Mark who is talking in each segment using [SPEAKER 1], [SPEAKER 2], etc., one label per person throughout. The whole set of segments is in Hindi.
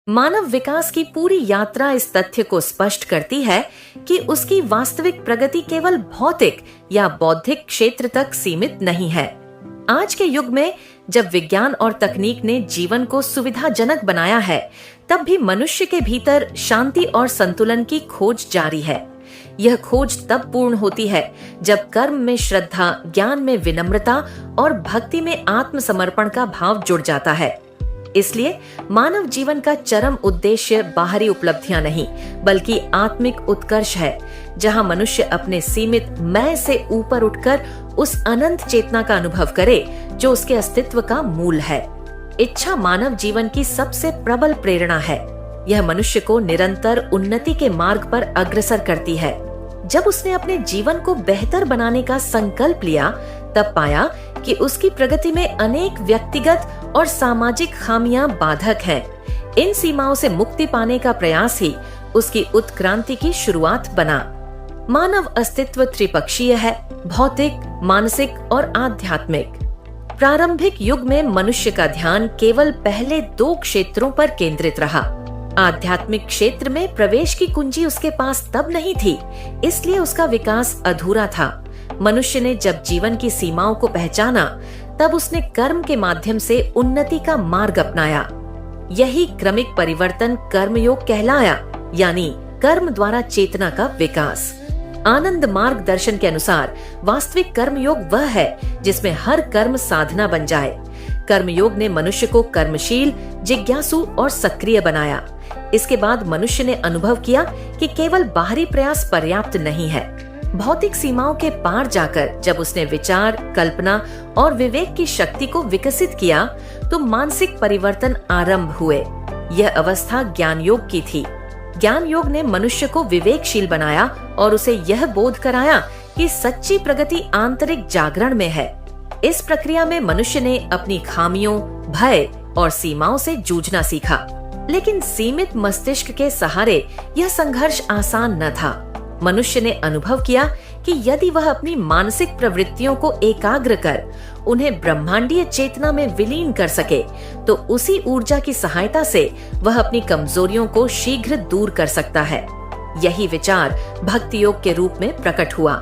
[SPEAKER 1] मानव विकास की पूरी यात्रा इस तथ्य को स्पष्ट करती है कि उसकी वास्तविक प्रगति केवल भौतिक या बौद्धिक क्षेत्र तक सीमित नहीं है। आज के युग में जब विज्ञान और तकनीक ने जीवन को सुविधाजनक बनाया है, तब भी मनुष्य के भीतर शांति और संतुलन की खोज जारी है। यह खोज तब पूर्ण होती है जब कर्म में श्रद्धा, ज्ञान में विनम्रता और भक्ति में आत्मसमर्पण का भाव जुड़ जाता है। इसलिए मानव जीवन का चरम उद्देश्य बाहरी उपलब्धियां नहीं, बल्कि आत्मिक उत्कर्ष है, जहां मनुष्य अपने सीमित मैं से ऊपर उठकर उस अनंत चेतना का अनुभव करे जो उसके अस्तित्व का मूल है। इच्छा मानव जीवन की सबसे प्रबल प्रेरणा है। यह मनुष्य को निरंतर उन्नति के मार्ग पर अग्रसर करती है। जब उसने अपने जीवन को बेहतर बनाने का संकल्प लिया, तब पाया कि उसकी प्रगति में अनेक व्यक्तिगत और सामाजिक खामियां बाधक हैं। इन सीमाओं से मुक्ति पाने का प्रयास ही उसकी उत्क्रांति की शुरुआत बना। मानव अस्तित्व त्रिपक्षीय है, भौतिक, मानसिक और आध्यात्मिक। प्रारंभिक युग में मनुष्य का ध्यान केवल पहले 2 क्षेत्रों पर केंद्रित रहा। आध्यात्मिक क्षेत्र में प्रवेश की कुंजी उसके पास तब नहीं थी, इसलिए उसका विकास अधूरा था। मनुष्य ने जब जीवन की सीमाओं को पहचाना, तब उसने कर्म के माध्यम से उन्नति का मार्ग अपनाया। यही क्रमिक परिवर्तन कर्मयोग कहलाया, यानी कर्म द्वारा चेतना का विकास। आनंद मार्ग दर्शन के अनुसार वास्तविक कर्मयोग वह है जिसमें हर कर्म साधना बन जाए। कर्मयोग ने मनुष्य को कर्मशील, जिज्ञासु और सक्रिय बनाया। इसके बाद मनुष्य ने अनुभव किया कि केवल बाहरी प्रयास पर्याप्त नहीं है। भौतिक सीमाओं के पार जाकर जब उसने विचार, कल्पना और विवेक की शक्ति को विकसित किया, तो मानसिक परिवर्तन आरंभ हुए। यह अवस्था ज्ञान योग की थी। ज्ञान योग ने मनुष्य को विवेकशील बनाया और उसे यह बोध कराया कि सच्ची प्रगति आंतरिक जागरण में है। इस प्रक्रिया में मनुष्य ने अपनी खामियों, भय और सीमाओं से जूझना सीखा। लेकिन सीमित मस्तिष्क के सहारे यह संघर्ष आसान न था। मनुष्य ने अनुभव किया कि यदि वह अपनी मानसिक प्रवृत्तियों को एकाग्र कर उन्हें ब्रह्मांडीय चेतना में विलीन कर सके, तो उसी ऊर्जा की सहायता से वह अपनी कमजोरियों को शीघ्र दूर कर सकता है। यही विचार भक्ति योग के रूप में प्रकट हुआ।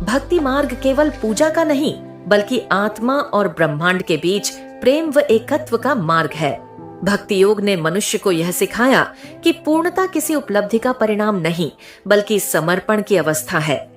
[SPEAKER 1] भक्ति मार्ग केवल पूजा का नहीं, बल्कि आत्मा और ब्रह्मांड के बीच प्रेम व एकत्व का मार्ग है। भक्ति योग ने मनुष्य को यह सिखाया कि पूर्णता किसी उपलब्धि का परिणाम नहीं, बल्कि समर्पण की अवस्था है।